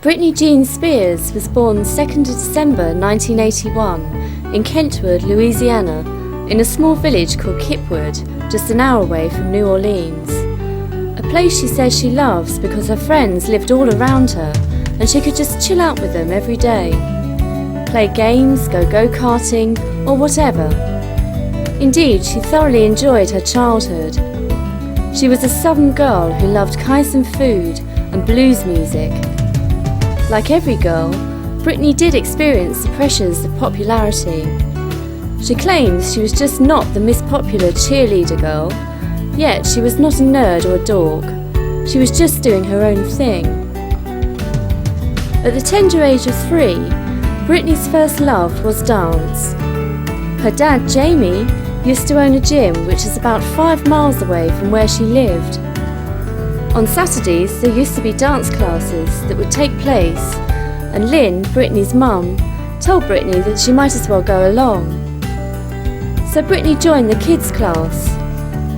Britney Jean Spears was born 2nd of December 1981 in Kentwood, Louisiana, in a small village called Kipwood, just an hour away from New Orleans. A place she says she loves because her friends lived all around her and she could just chill out with them every day. Play games, go go-karting, or whatever. Indeed, she thoroughly enjoyed her childhood. She was a southern girl who loved Kaizen food and blues music. Like every girl, Britney did experience the pressures of popularity. She claims she was just not the Miss Popular cheerleader girl, yet she was not a nerd or a dork. She was just doing her own thing. At the tender age of 3, Britney's first love was dance. Her dad, Jamie, used to own a gym which is about 5 miles away from where she lived. On Saturdays there used to be dance classes that would take place, and Lynn, Britney's mum, told Britney that she might as well go along. So Britney joined the kids class.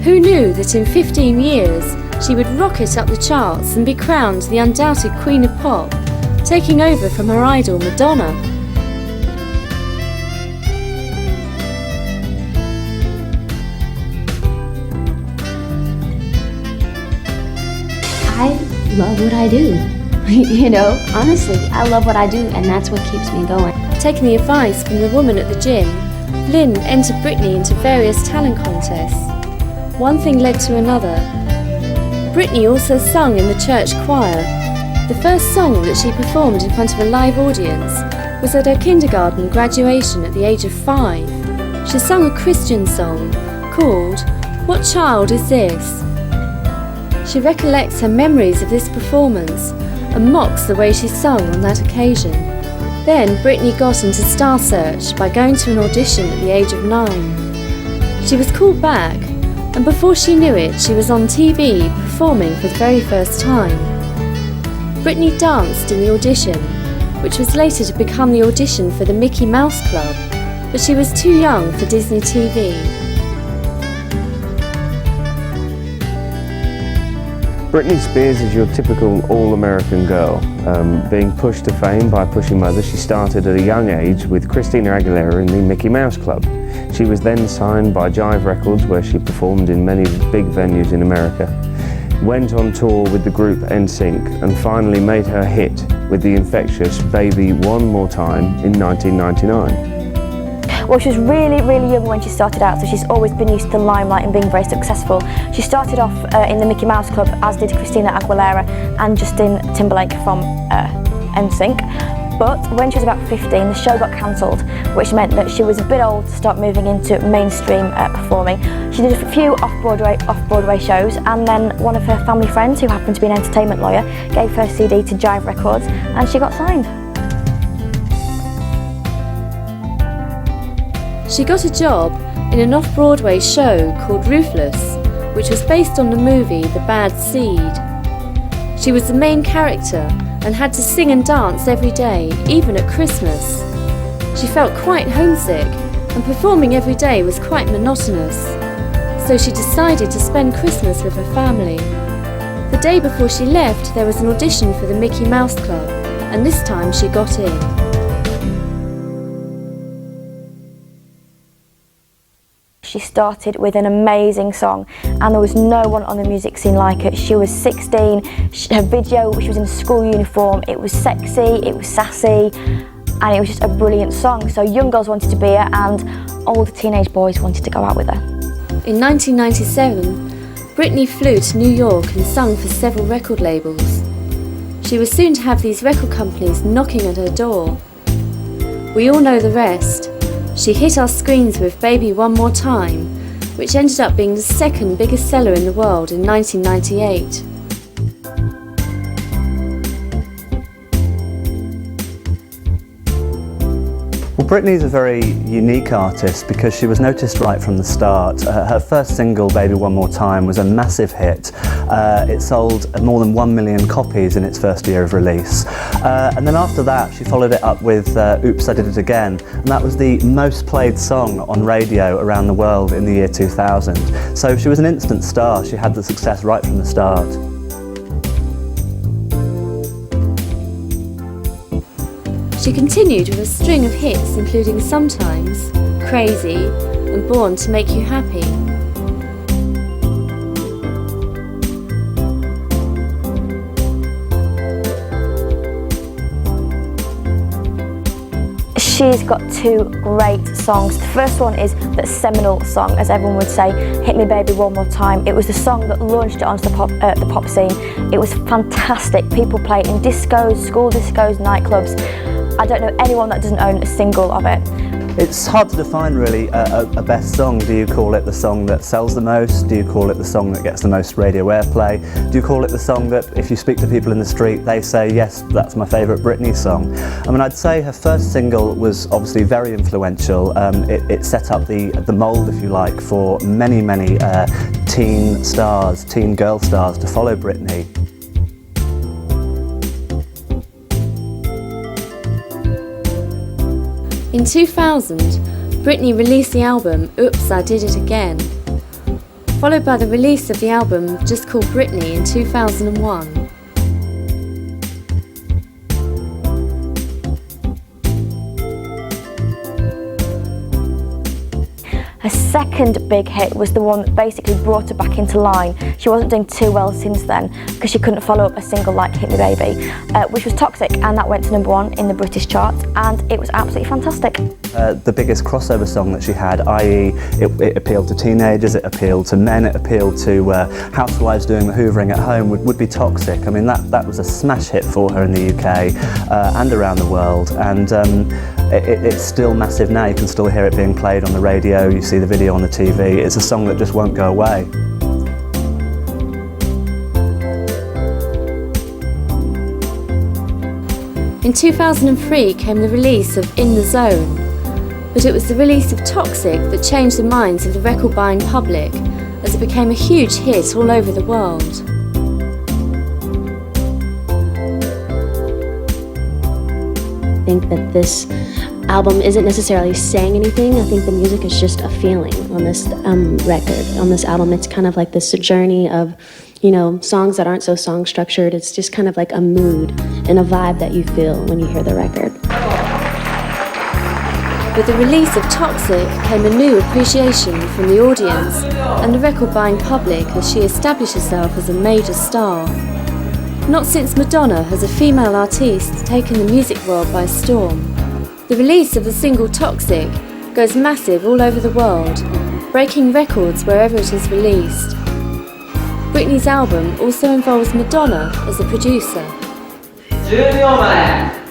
Who knew that in 15 years she would rocket up the charts and be crowned the undoubted Queen of Pop, taking over from her idol Madonna? I love what I do. You know, honestly, I love what I do, and that's what keeps me going. Taking the advice from the woman at the gym, Lynn entered Britney into various talent contests. One thing led to another. Britney also sung in the church choir. The first song that she performed in front of a live audience was at her kindergarten graduation at the age of 5. She sung a Christian song called "What Child Is This?" She recollects her memories of this performance and mocks the way she sung on that occasion. Then Britney got into Star Search by going to an audition at the age of 9. She was called back, and before she knew it, she was on TV performing for the very first time. Britney danced in the audition, which was later to become the audition for the Mickey Mouse Club, but she was too young for Disney TV. Britney Spears is your typical all-American girl. Being pushed to fame by a pushy mother, she started at a young age with Christina Aguilera in the Mickey Mouse Club. She was then signed by Jive Records, where she performed in many big venues in America. Went on tour with the group NSYNC and finally made her hit with the infectious Baby One More Time in 1999. Well, she was really young when she started out, so she's always been used to the limelight and being very successful. She started off in the Mickey Mouse Club, as did Christina Aguilera and Justin Timberlake from NSYNC. But when she was about 15, the show got cancelled, which meant that she was a bit old to start moving into mainstream performing. She did a few off-Broadway shows, and then one of her family friends, who happened to be an entertainment lawyer, gave her CD to Jive Records, and she got signed. She got a job in an off-Broadway show called Ruthless, which was based on the movie The Bad Seed. She was the main character and had to sing and dance every day, even at Christmas. She felt quite homesick, and performing every day was quite monotonous. So she decided to spend Christmas with her family. The day before she left, there was an audition for the Mickey Mouse Club, and this time she got in. She started with an amazing song, and there was no one on the music scene like her. She was 16, her video, she was in a school uniform, it was sexy, it was sassy, and it was just a brilliant song. So young girls wanted to be her, and older teenage boys wanted to go out with her. In 1997, Britney flew to New York and sung for several record labels. She was soon to have these record companies knocking at her door. We all know the rest. She hit our screens with Baby One More Time, which ended up being the second biggest seller in the world in 1998. Well, Britney's a very unique artist because she was noticed right from the start. Her first single, Baby One More Time, was a massive hit. It sold more than 1 million copies in its first year of release. And then after that, she followed it up with Oops, I Did It Again, and that was the most played song on radio around the world in the year 2000. So she was an instant star. She had the success right from the start. She continued with a string of hits including Sometimes, Crazy, and Born to Make You Happy. She's got two great songs. The first one is the seminal song, as everyone would say, Hit Me Baby One More Time. It was the song that launched it onto the pop scene. It was fantastic. People play it in discos, school discos, nightclubs. I don't know anyone that doesn't own a single of it. It's hard to define really a best song. Do you call it the song that sells the most? Do you call it the song that gets the most radio airplay? Do you call it the song that if you speak to people in the street they say, yes, that's my favourite Britney song? I mean, I'd say her first single was obviously very influential. It set up the mould, if you like, for many teen girl stars to follow Britney. In 2000, Britney released the album Oops, I Did It Again, followed by the release of the album just called Britney in 2001. Her second big hit was the one that basically brought her back into line. She wasn't doing too well since then because she couldn't follow up a single like Hit Me Baby, which was Toxic, and that went to #1 in the British charts, and it was absolutely fantastic. The biggest crossover song that she had, i.e. it appealed to teenagers, it appealed to men, it appealed to housewives doing the hoovering at home, would be Toxic. I mean, that was a smash hit for her in the UK and around the world, and it's still massive now. You can still hear it being played on the radio, you see the video on the TV. It's a song that just won't go away. In 2003 came the release of In the Zone, but it was the release of Toxic that changed the minds of the record-buying public as it became a huge hit all over the world. I think that this album isn't necessarily saying anything. I think the music is just a feeling on this record, on this album. It's kind of like this journey of, you know, songs that aren't so song structured. It's just kind of like a mood and a vibe that you feel when you hear the record. With the release of Toxic came a new appreciation from the audience and the record-buying public as she established herself as a major star. Not since Madonna has a female artiste taken the music world by storm. The release of the single Toxic goes massive all over the world, breaking records wherever it is released. Britney's album also involves Madonna as a producer. 10秒前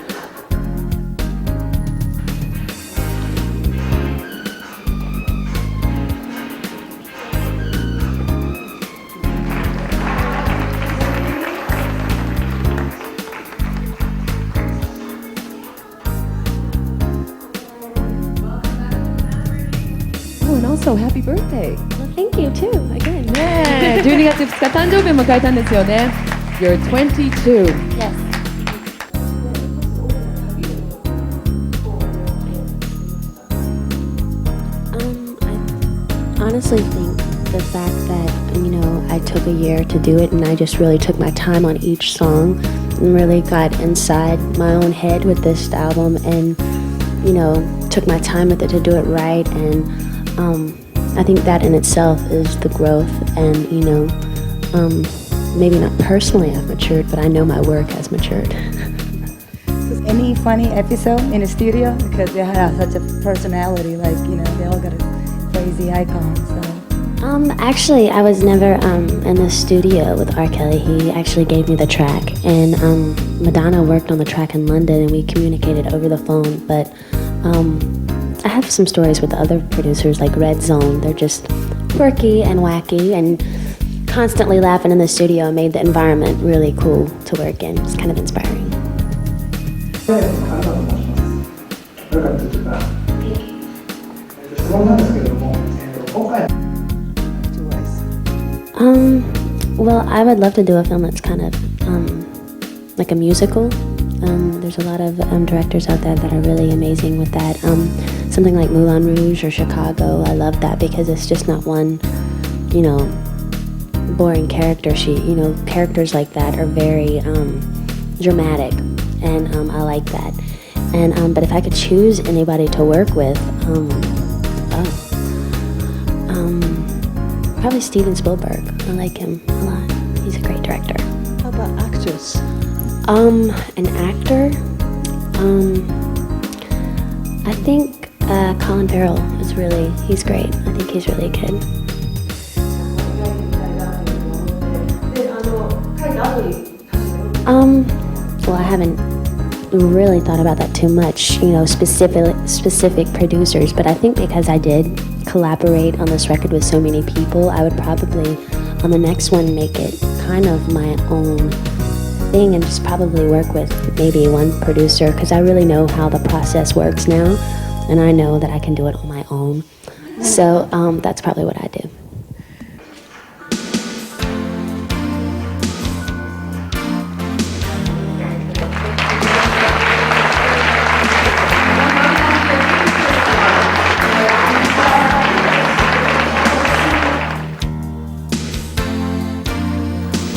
Oh, and also happy birthday. Well, thank you too, again. ねえ、12月2日誕生日を迎えたんですよね。You're 22. Yes. I honestly think the fact that, you know, I took a year to do it and I just really took my time on each song and really got inside my own head with this album and, you know, took my time with it to do it right, and I think that in itself is the growth, and, you know, maybe not personally I've matured, but I know my work has matured. Was any funny episode in the studio? Because they have such a personality, like, you know, they all got a crazy icon, so. Actually, I was never in the studio with R. Kelly. He actually gave me the track, and Madonna worked on the track in London, and we communicated over the phone, but I have some stories with the other producers like Red Zone. They're just quirky and wacky and constantly laughing in the studio and made the environment really cool to work in. It's kind of inspiring. Well, I would love to do a film that's kind of like a musical. There's a lot of directors out there that are really amazing with that. Something like Moulin Rouge or Chicago, I love that because it's just not one, you know, boring character sheet. You know, characters like that are very dramatic, and I like that. And but if I could choose anybody to work with, probably Steven Spielberg. I like him a lot. He's a great director. How about actress? An actor. I think Colin Farrell is he's great. I think he's really good. Well, I haven't really thought about that too much, specific producers, but I think because I did collaborate on this record with so many people, I would probably, on the next one, make it kind of my own thing and just probably work with maybe one producer, because I really know how the process works now, and I know that I can do it on my own. So that's probably what I do.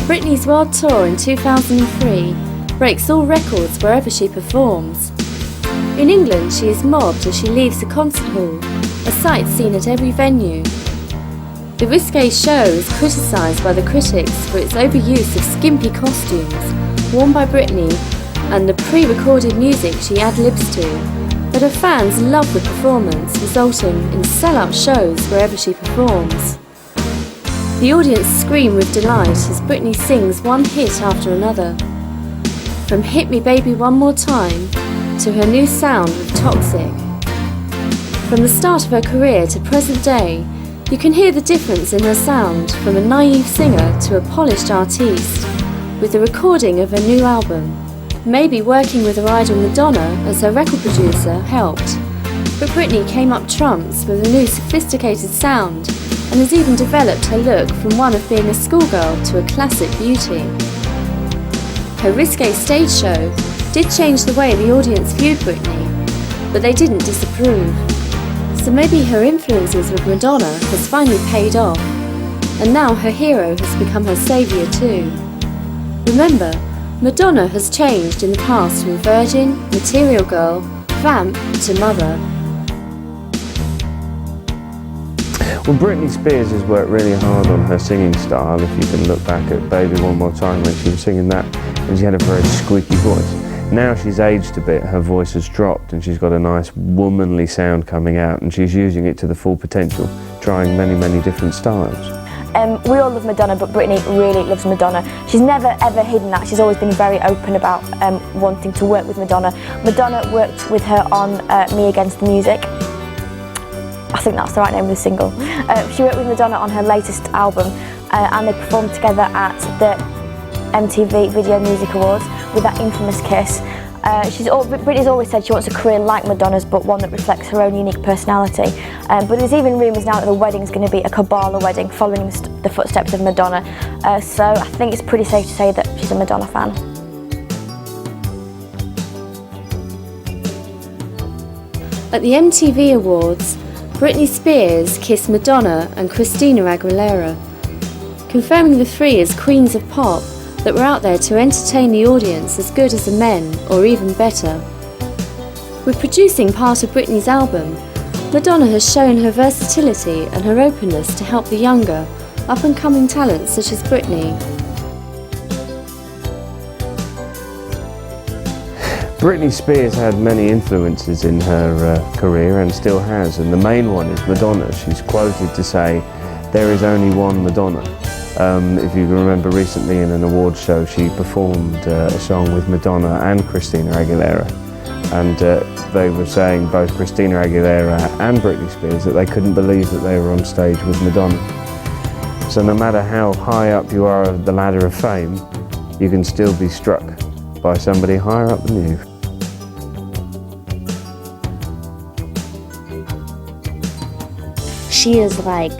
Britney's world tour in 2003 breaks all records wherever she performs. In England, she is mobbed as she leaves the concert hall, a sight seen at every venue. The risque show is criticised by the critics for its overuse of skimpy costumes worn by Britney and the pre-recorded music she ad-libs to, but her fans love the performance, resulting in sell-out shows wherever she performs. The audience scream with delight as Britney sings one hit after another. From Hit Me Baby One More Time to her new sound with Toxic. From the start of her career to present day, you can hear the difference in her sound from a naive singer to a polished artiste, with the recording of her new album. Maybe working with her idol Madonna as her record producer helped, but Britney came up trumps with a new sophisticated sound and has even developed her look from one of being a schoolgirl to a classic beauty. Her risque stage show did change the way the audience viewed Britney, but they didn't disapprove. So maybe her influences with Madonna has finally paid off, and now her hero has become her saviour too. Remember, Madonna has changed in the past from virgin, material girl, vamp to mother. Well, Britney Spears has worked really hard on her singing style. If you can look back at Baby One More Time when she was singing that, and she had a very squeaky voice. Now she's aged a bit, her voice has dropped and she's got a nice womanly sound coming out, and she's using it to the full potential, trying many, many different styles. We all love Madonna, but Britney really loves Madonna. She's never ever hidden that. She's always been very open about wanting to work with Madonna. Madonna worked with her on Me Against the Music. I think that's the right name of the single. She worked with Madonna on her latest album, and they performed together at the MTV Video Music Awards with that infamous kiss. Britney's always said she wants a career like Madonna's, but one that reflects her own unique personality. But there's even rumours now that the wedding's going to be a Kabbalah wedding, following the footsteps of Madonna. So I think it's pretty safe to say that she's a Madonna fan. At the MTV Awards, Britney Spears kissed Madonna and Christina Aguilera, confirming the three as queens of pop that were out there to entertain the audience as good as the men, or even better. With producing part of Britney's album, Madonna has shown her versatility and her openness to help the younger, up-and-coming talents such as Britney. Britney Spears had many influences in her career and still has, and the main one is Madonna. She's quoted to say, "There is only one Madonna." If you remember recently in an awards show, she performed a song with Madonna and Christina Aguilera, and they were saying, both Christina Aguilera and Britney Spears, that they couldn't believe that they were on stage with Madonna. So no matter how high up you are the ladder of fame, you can still be struck by somebody higher up than you. She is like,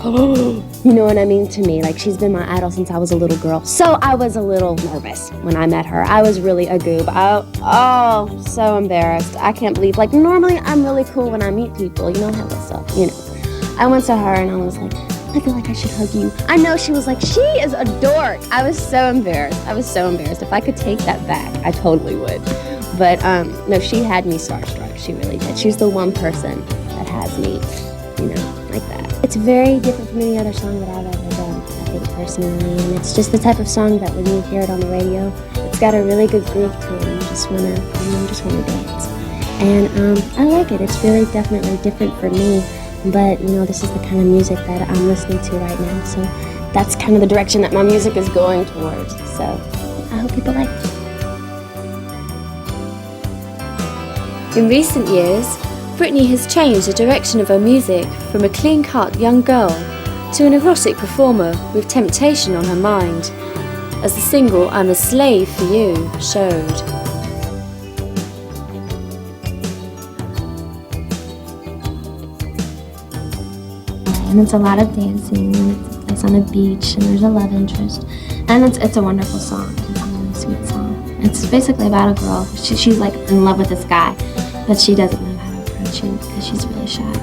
you know what I mean, to me. Like, she's been my idol since I was a little girl. So I was a little nervous when I met her. I was really a goob. So embarrassed. I can't believe, like, normally I'm really cool when I meet people, you know, how this stuff, you know. I went to her and I was like, I feel like I should hug you. I know she was like, she is a dork. I was so embarrassed. If I could take that back, I totally would. But no, she had me starstruck. She really did. She's the one person that has me, like that. It's very different from any other song that I've ever done, I think, personally. And it's just the type of song that when you hear it on the radio, it's got a really good groove to it, and you just wanna dance. And I like it. It's really definitely different for me. But this is the kind of music that I'm listening to right now. So that's kind of the direction that my music is going towards. So I hope people like it. In recent years, Britney has changed the direction of her music from a clean-cut young girl to an erotic performer with temptation on her mind, as the single I'm a Slave for You showed. And it's a lot of dancing, and it's on a beach, and there's a love interest. And it's a wonderful song. It's a really sweet song. It's basically about a girl. She's like in love with this guy, but she doesn't know how to approach him because she's really shy.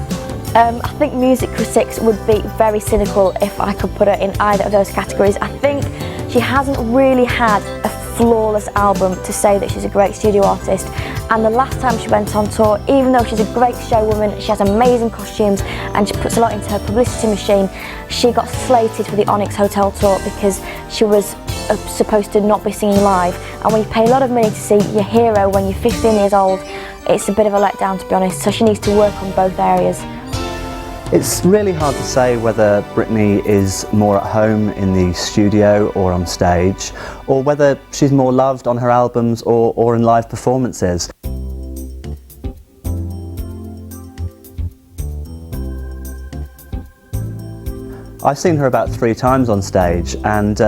I think music critics would be very cynical if I could put her in either of those categories. I think she hasn't really had a flawless album to say that she's a great studio artist. And the last time she went on tour, even though she's a great showwoman, she has amazing costumes and she puts a lot into her publicity machine, she got slated for the Onyx Hotel tour because she was supposed to not be singing live. And when you pay a lot of money to see your hero when you're 15 years old, it's a bit of a letdown, to be honest. So she needs to work on both areas. It's really hard to say whether Britney is more at home in the studio or on stage, or whether she's more loved on her albums or in live performances. I've seen her about 3 times on stage, and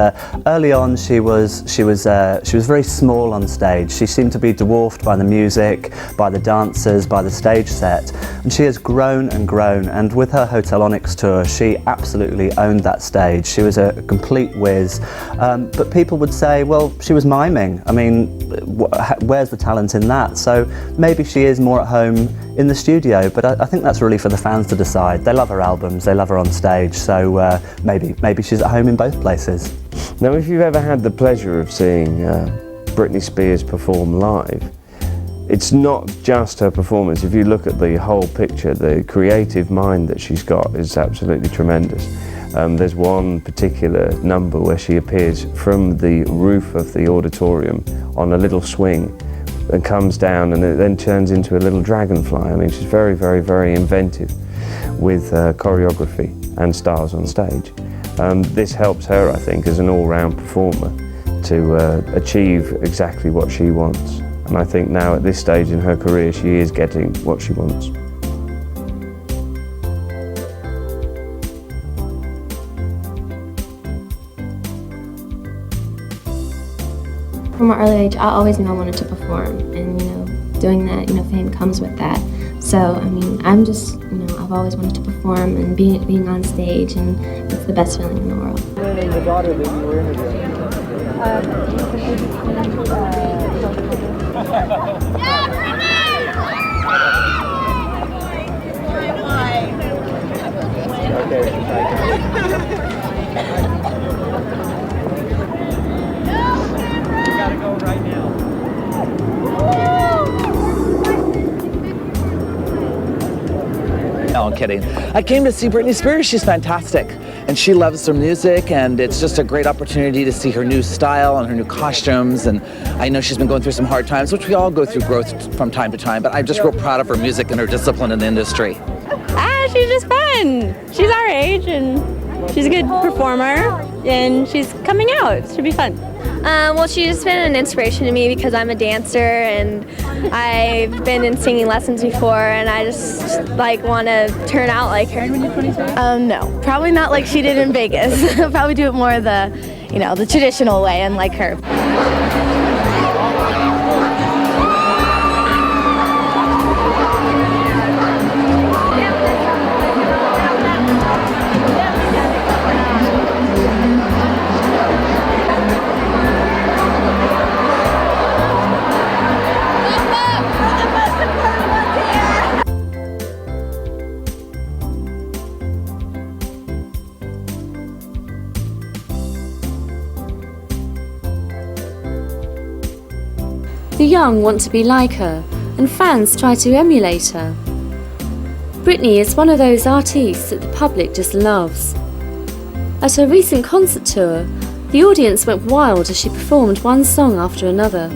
early on she was very small on stage. She seemed to be dwarfed by the music, by the dancers, by the stage set, and she has grown and grown. And with her Hotel Onyx tour, she absolutely owned that stage. She was a complete whiz. But people would say, well, she was miming. I mean, where's the talent in that? So maybe she is more at home in the studio, but I think that's really for the fans to decide. They love her albums, they love her on stage, so maybe she's at home in both places. Now, if you've ever had the pleasure of seeing Britney Spears perform live, it's not just her performance. If you look at the whole picture, the creative mind that she's got is absolutely tremendous. There's one particular number where she appears from the roof of the auditorium on a little swing and comes down, and it then turns into a little dragonfly. I mean, she's very, very, very inventive with choreography and stars on stage. This helps her, I think, as an all-round performer to achieve exactly what she wants. And I think now at this stage in her career, she is getting what she wants. From an early age, I always knew I wanted to perform, and doing that, fame comes with that. So I mean, I'm just, I've always wanted to perform and being on stage, and it's the best feeling in the world. The daughter that you were interviewing. No, I'm kidding. I came to see Britney Spears. She's fantastic, and she loves her music, and it's just a great opportunity to see her new style and her new costumes. And I know she's been going through some hard times, which we all go through growth from time to time, but I'm just real proud of her music and her discipline in the industry. She's just fun. She's our age, and she's a good performer, and she's coming out. It should be fun. Well, she's been an inspiration to me because I'm a dancer, and I've been in singing lessons before, and I just want to turn out like her. No, probably not like she did in Vegas. Probably do it more the, the traditional way, and like her. The young want to be like her, and fans try to emulate her. Britney is one of those artists that the public just loves. At her recent concert tour, the audience went wild as she performed one song after another.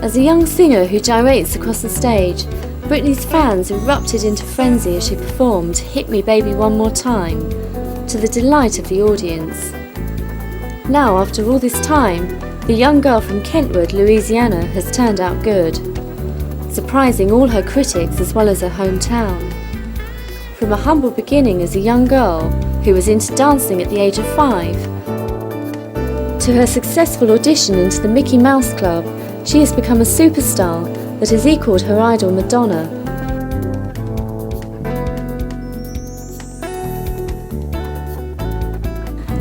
As a young singer who gyrates across the stage, Britney's fans erupted into frenzy as she performed "Hit Me Baby One More Time", to the delight of the audience. Now, after all this time, the young girl from Kentwood, Louisiana has turned out good, surprising all her critics as well as her hometown. From a humble beginning as a young girl who was into dancing at the age of 5, to her successful audition into the Mickey Mouse Club, she has become a superstar that has equalled her idol Madonna.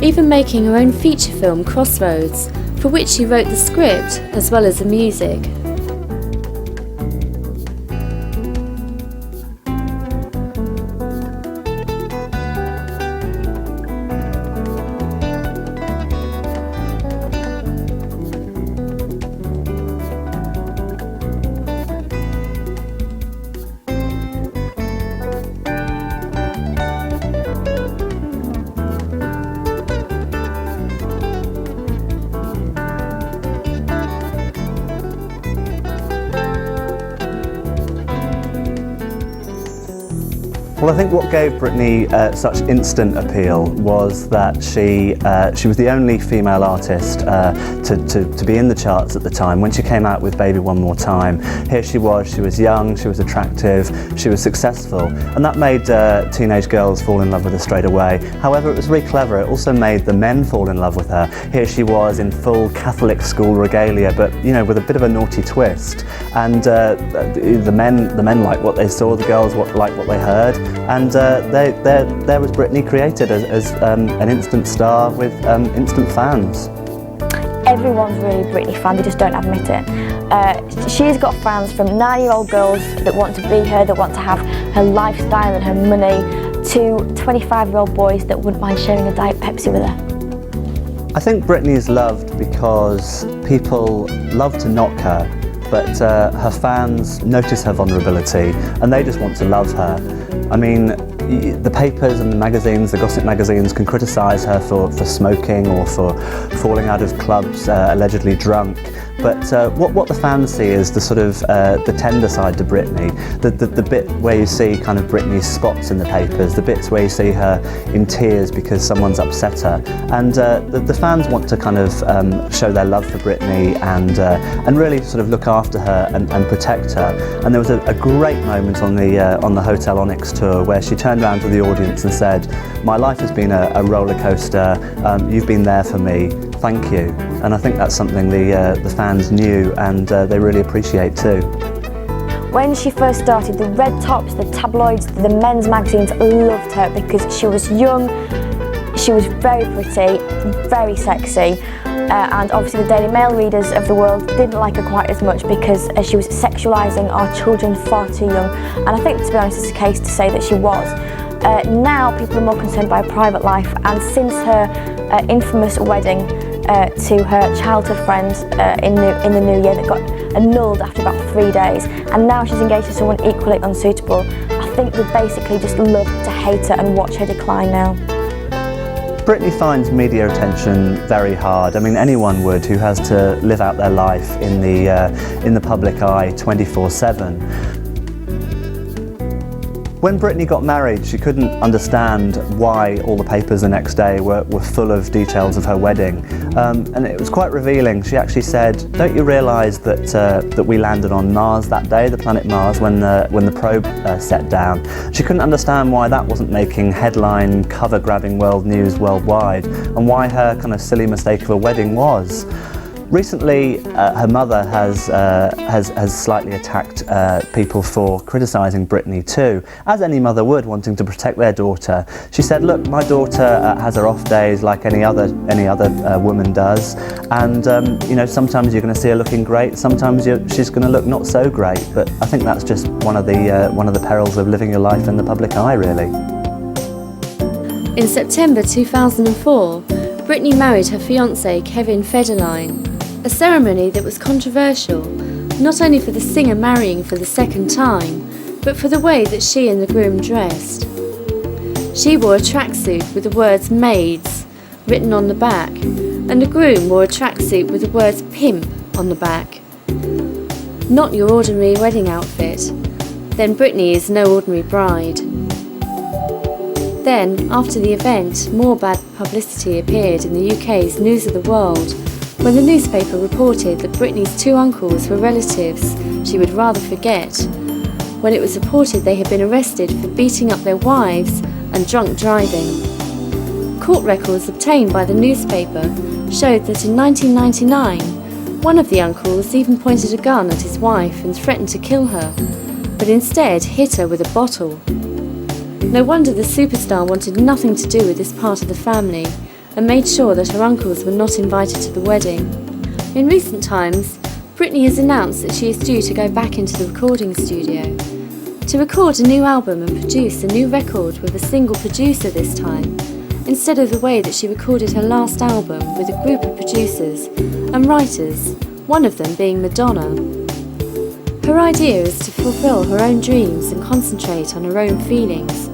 Even making her own feature film Crossroads, for which she wrote the script as well as the music. Well, I think what gave Britney such instant appeal was that she was the only female artist to be in the charts at the time. When she came out with Baby One More Time, here she was young, she was attractive, she was successful, and that made teenage girls fall in love with her straight away. However, it was really clever. It also made the men fall in love with her. Here she was in full Catholic school regalia, but with a bit of a naughty twist. And the men liked what they saw, the girls liked what they heard. And there was Britney created as an instant star with instant fans. Everyone's really Britney fan, they just don't admit it. She's got fans from 9-year-old girls that want to be her, that want to have her lifestyle and her money, to 25-year-old boys that wouldn't mind sharing a Diet Pepsi with her. I think Britney is loved because people love to knock her, but her fans notice her vulnerability and they just want to love her. I mean, the papers and the magazines, the gossip magazines, can criticise her for smoking or for falling out of clubs allegedly drunk. But what the fans see is the sort of the tender side to Britney, the bit where you see kind of Britney's spots in the papers, the bits where you see her in tears because someone's upset her. And the fans want to kind of show their love for Britney and really sort of look after her and protect her. And there was a great moment on the Hotel Onyx tour where she turned around to the audience and said, "My life has been a roller coaster, you've been there for me, thank you." And I think that's something the fans knew and they really appreciate too. When she first started, the red tops, the tabloids, the men's magazines loved her because she was young, she was very pretty, very sexy, and obviously the Daily Mail readers of the world didn't like her quite as much because she was sexualising our children far too young, and I think, to be honest, it's a case to say that she was. Now people are more concerned by her private life, and since her infamous wedding to her childhood friend in the new year that got annulled after about 3 days, and now she's engaged to someone equally unsuitable, I think we basically just love to hate her and watch her decline now. Britney finds media attention very hard. I mean, anyone would who has to live out their life in the public eye 24/7. When Britney got married, she couldn't understand why all the papers the next day were full of details of her wedding. And it was quite revealing. She actually said, "Don't you realise that we landed on Mars that day, the planet Mars, when the probe set down?" She couldn't understand why that wasn't making headline, cover-grabbing world news worldwide, and why her kind of silly mistake of a wedding was. Recently, her mother has slightly attacked people for criticising Britney too, as any mother would, wanting to protect their daughter. She said, "Look, my daughter has her off days like any other woman does, and you know, sometimes you're going to see her looking great, sometimes she's going to look not so great." But I think that's just one of the perils of living your life in the public eye, really. In September 2004, Britney married her fiancé Kevin Federline, a ceremony that was controversial, not only for the singer marrying for the second time, but for the way that she and the groom dressed. She wore a tracksuit with the words "Maids" written on the back, and the groom wore a tracksuit with the words "Pimp" on the back. Not your ordinary wedding outfit. Then Britney is no ordinary bride. Then, after the event, more bad publicity appeared in the UK's News of the World, when the newspaper reported that Britney's two uncles were relatives she would rather forget, when it was reported they had been arrested for beating up their wives and drunk driving. Court records obtained by the newspaper showed that in 1999, one of the uncles even pointed a gun at his wife and threatened to kill her, but instead hit her with a bottle. No wonder the superstar wanted nothing to do with this part of the family and made sure that her uncles were not invited to the wedding. In recent times, Britney has announced that she is due to go back into the recording studio to record a new album and produce a new record with a single producer this time, instead of the way that she recorded her last album with a group of producers and writers, one of them being Madonna. Her idea is to fulfill her own dreams and concentrate on her own feelings,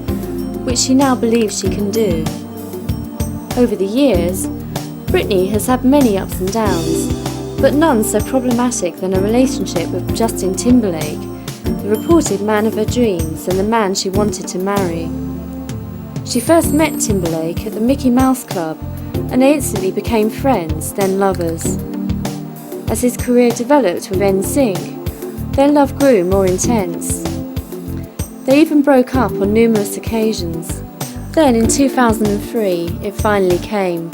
which she now believes she can do. Over the years, Britney has had many ups and downs, but none so problematic than a relationship with Justin Timberlake, the reported man of her dreams and the man she wanted to marry. She first met Timberlake at the Mickey Mouse Club, and they instantly became friends, then lovers. As his career developed with NSYNC, their love grew more intense. They even broke up on numerous occasions. Then in 2003, it finally came,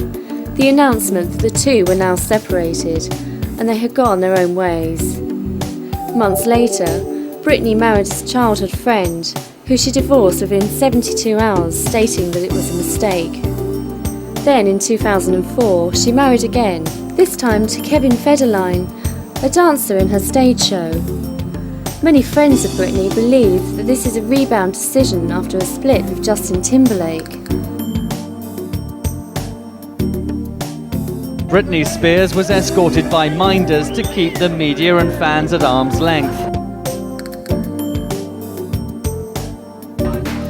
the announcement that the two were now separated and they had gone their own ways. Months later, Britney married his childhood friend, who she divorced within 72 hours, stating that it was a mistake. Then in 2004, she married again, this time to Kevin Federline, a dancer in her stage show. Many friends of Britney believe that this is a rebound decision after a split with Justin Timberlake. Britney Spears was escorted by minders to keep the media and fans at arm's length.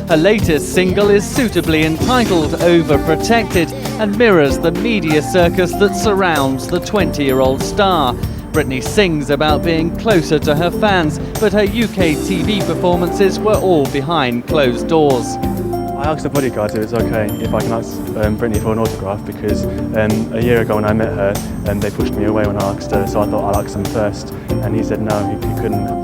Her latest single is suitably entitled Overprotected and mirrors the media circus that surrounds the 20-year-old star. Britney sings about being closer to her fans, but her UK TV performances were all behind closed doors. I asked the bodyguard if it's okay if I can ask Britney for an autograph, because a year ago when I met her, they pushed me away when I asked her, so I thought I'd ask him first, and he said no, he couldn't.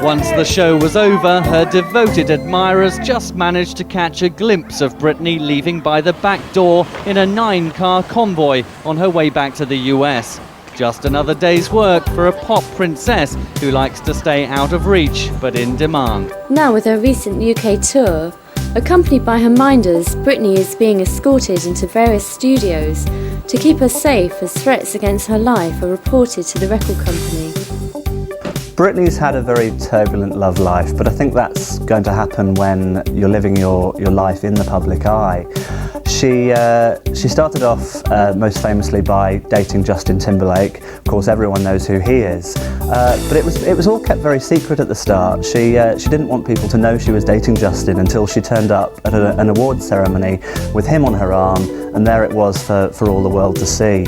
Once the show was over, her devoted admirers just managed to catch a glimpse of Britney leaving by the back door in a 9-car convoy on her way back to the US. Just another day's work for a pop princess who likes to stay out of reach but in demand. Now with her recent UK tour, accompanied by her minders, Britney is being escorted into various studios to keep her safe as threats against her life are reported to the record company. Britney's had a very turbulent love life, but I think that's going to happen when you're living your life in the public eye. She started off most famously by dating Justin Timberlake. Of course, everyone knows who he is. But it was all kept very secret at the start. She didn't want people to know she was dating Justin until she turned up at an awards ceremony with him on her arm, and there it was for all the world to see.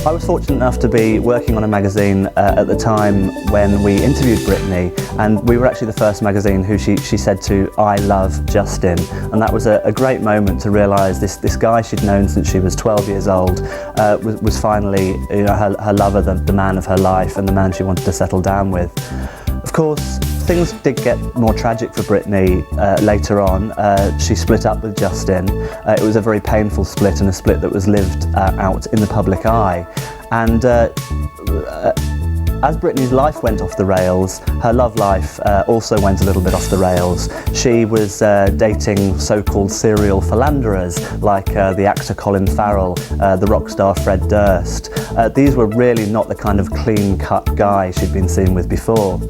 I was fortunate enough to be working on a magazine at the time when we interviewed Britney, and we were actually the first magazine who she said to, "I love Justin," and that was a great moment to realise this guy she'd known since she was 12 years old was finally, you know, her lover, the man of her life, and the man she wanted to settle down with. Of course, things did get more tragic for Britney later on. She split up with Justin. It was a very painful split, and a split that was lived out in the public eye. And as Britney's life went off the rails, her love life also went a little bit off the rails. She was dating so-called serial philanderers like the actor Colin Farrell, the rock star Fred Durst. These were really not the kind of clean-cut guy she'd been seen with before.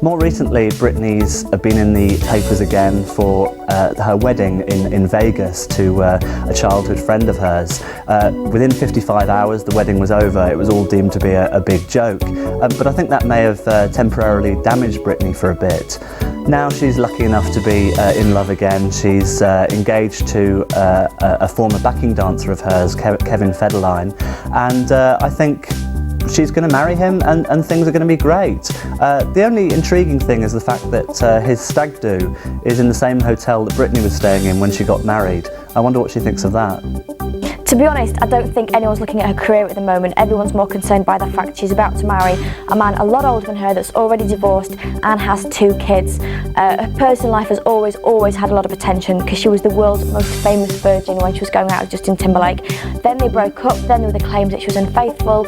More recently, Britney's been in the papers again for her wedding in Vegas to a childhood friend of hers. Within 55 hours, the wedding was over. It was all deemed to be a big joke. But I think that may have temporarily damaged Britney for a bit. Now she's lucky enough to be in love again. She's engaged to a former backing dancer of hers, Kevin Federline, and I think she's going to marry him and things are going to be great. The only intriguing thing is the fact that his stag do is in the same hotel that Britney was staying in when she got married. I wonder what she thinks of that. To be honest, I don't think anyone's looking at her career at the moment. Everyone's more concerned by the fact she's about to marry a man a lot older than her that's already divorced and has 2 kids. Her personal life has always had a lot of attention because she was the world's most famous virgin when she was going out with Justin Timberlake. Then they broke up, then there were the claims that she was unfaithful.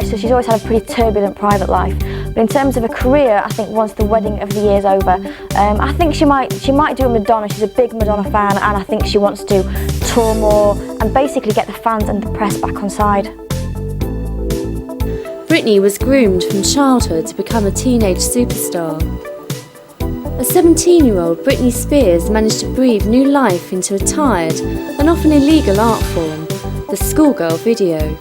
So she's always had a pretty turbulent private life. But in terms of a career, I think once the wedding of the year's over, I think she might do a Madonna. She's a big Madonna fan, and I think she wants to tour more and basically get the fans and the press back on side. Britney was groomed from childhood to become a teenage superstar. A 17-year-old Britney Spears managed to breathe new life into a tired and often illegal art form, the schoolgirl video.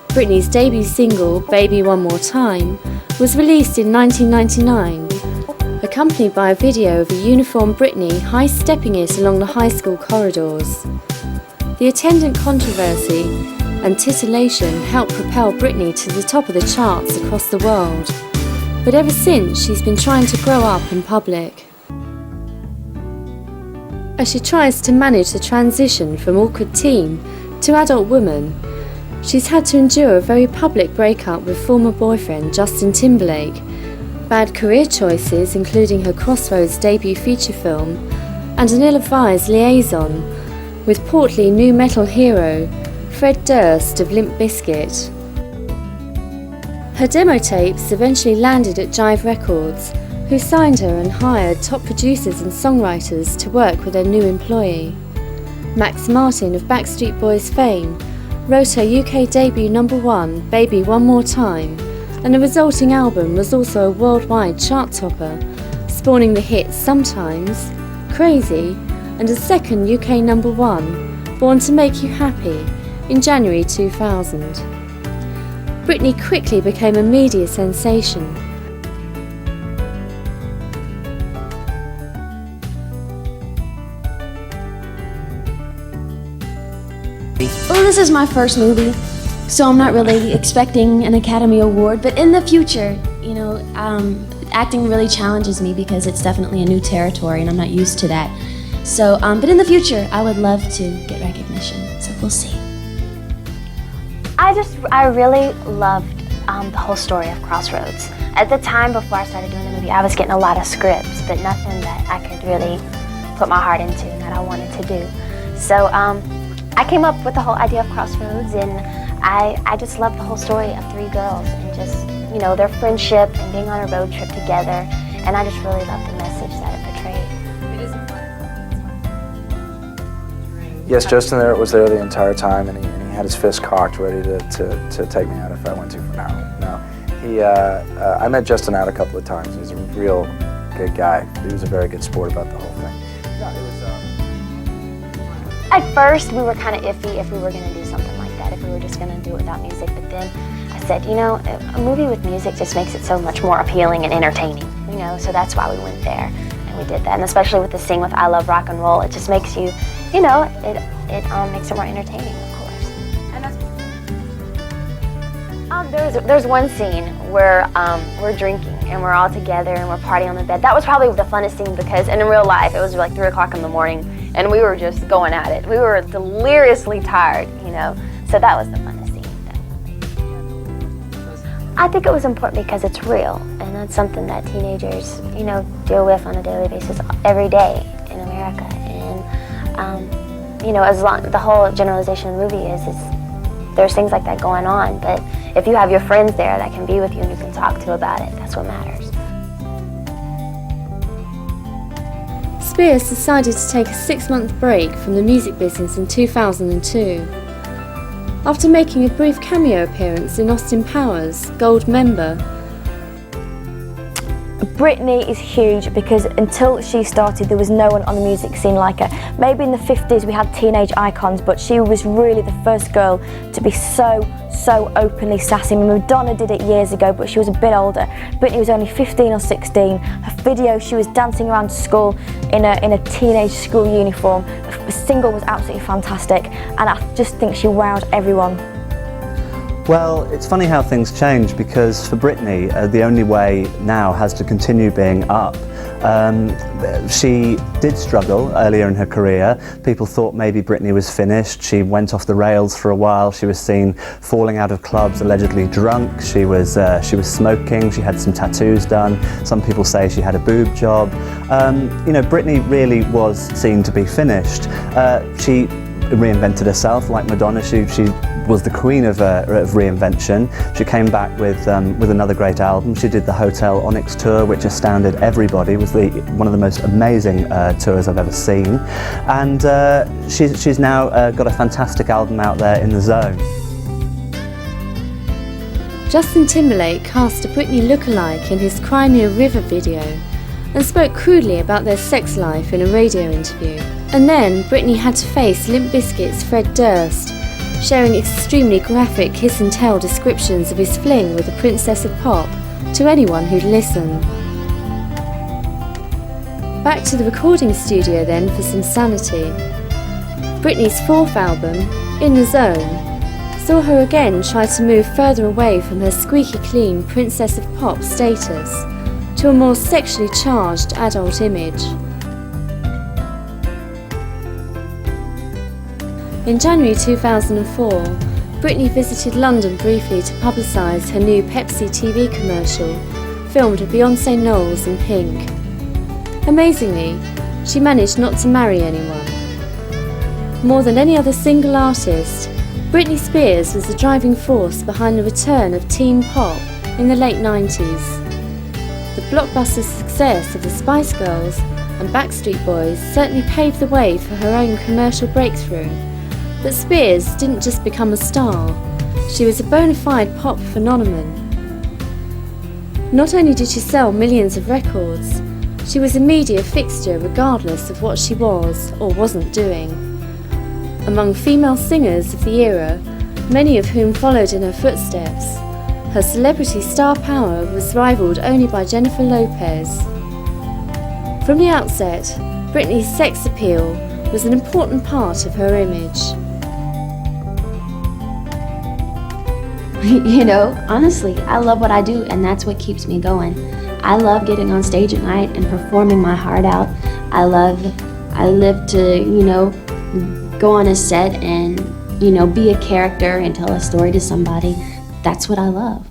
Britney's debut single, Baby One More Time, was released in 1999, accompanied by a video of a uniformed Britney high-stepping it along the high school corridors. The attendant controversy and titillation helped propel Britney to the top of the charts across the world, but ever since she's been trying to grow up in public. As she tries to manage the transition from awkward teen to adult woman, she's had to endure a very public breakup with former boyfriend Justin Timberlake, bad career choices including her Crossroads debut feature film, and an ill-advised liaison with portly nu metal hero Fred Durst of Limp Bizkit. Her demo tapes eventually landed at Jive Records, who signed her and hired top producers and songwriters to work with their new employee. Max Martin of Backstreet Boys fame wrote her UK debut #1, Baby One More Time, and the resulting album was also a worldwide chart topper, spawning the hits Sometimes, Crazy, and a second UK #1, Born to Make You Happy, in January 2000. Britney quickly became a media sensation. Well, this is my first movie, so I'm not really expecting an Academy Award, but in the future, you know, acting really challenges me because it's definitely a new territory and I'm not used to that. So, but in the future, I would love to get recognition, so we'll see. I really loved the whole story of Crossroads. At the time before I started doing the movie, I was getting a lot of scripts, but nothing that I could really put my heart into and that I wanted to do. So I came up with the whole idea of Crossroads, and I just loved the whole story of 3 girls and just, you know, their friendship and being on a road trip together, and I just really loved the message that it portrayed. Yes, Justin was there the entire time, and he had his fist cocked, ready to take me out if I went too far. No. I met Justin out a couple of times. He's a real good guy. He was a very good sport about the whole thing. No, it was. At first, we were kind of iffy if we were going to do something like that, if we were just going to do it without music. But then I said, you know, a movie with music just makes it so much more appealing and entertaining. You know, so that's why we went there and we did that. And especially with the Sing with I Love Rock and Roll, it just makes you, you know, it makes it more entertaining, of course. And there's one scene where we're drinking and we're all together and we're partying on the bed. That was probably the funnest scene because in real life it was like 3 o'clock in the morning and we were just going at it. We were deliriously tired, you know, so that was the funnest scene. I think it was important because it's real, and that's something that teenagers, you know, deal with on a daily basis every day in America. And you know, as long the whole generalization of the movie is there's things like that going on, but if you have your friends there that can be with you and you can talk to about it, that's what matters. Spears decided to take a 6-month break from the music business in 2002. After making a brief cameo appearance in Austin Powers' Gold Member. Britney is huge because until she started there was no one on the music scene like her. Maybe in the 50s we had teenage icons, but she was really the first girl to be so openly sassy. I mean, Madonna did it years ago, but she was a bit older. Britney was only 15 or 16. Her video, she was dancing around school in a teenage school uniform. The single was absolutely fantastic, and I just think she wowed everyone. Well, it's funny how things change, because for Britney, the only way now has to continue being up. She did struggle earlier in her career. People thought maybe Britney was finished. She went off the rails for a while. She was seen falling out of clubs, allegedly drunk. She was smoking. She had some tattoos done. Some people say she had a boob job. You know, Britney really was seen to be finished. She reinvented herself like Madonna. She was the queen of reinvention. She came back with another great album. She did the Hotel Onyx tour, which astounded everybody. It was one of the most amazing tours I've ever seen. And she's now got a fantastic album out there, In the Zone. Justin Timberlake cast a Britney lookalike in his Cry Me a River video and spoke crudely about their sex life in a radio interview. And then Britney had to face Limp Bizkit's Fred Durst, sharing extremely graphic kiss and tell descriptions of his fling with the Princess of Pop to anyone who'd listen. Back to the recording studio then for some sanity. Britney's 4th album, In the Zone, saw her again try to move further away from her squeaky clean Princess of Pop status to a more sexually charged adult image. In January 2004, Britney visited London briefly to publicise her new Pepsi TV commercial, filmed with Beyoncé Knowles in pink. Amazingly, she managed not to marry anyone. More than any other single artist, Britney Spears was the driving force behind the return of teen pop in the late 90s. The blockbuster success of the Spice Girls and Backstreet Boys certainly paved the way for her own commercial breakthrough. But Spears didn't just become a star, she was a bona fide pop phenomenon. Not only did she sell millions of records, she was a media fixture regardless of what she was or wasn't doing. Among female singers of the era, many of whom followed in her footsteps, her celebrity star power was rivaled only by Jennifer Lopez. From the outset, Britney's sex appeal was an important part of her image. You know, honestly, I love what I do, and that's what keeps me going. I love getting on stage at night and performing my heart out. I live to, you know, go on a set and, you know, be a character and tell a story to somebody. That's what I love.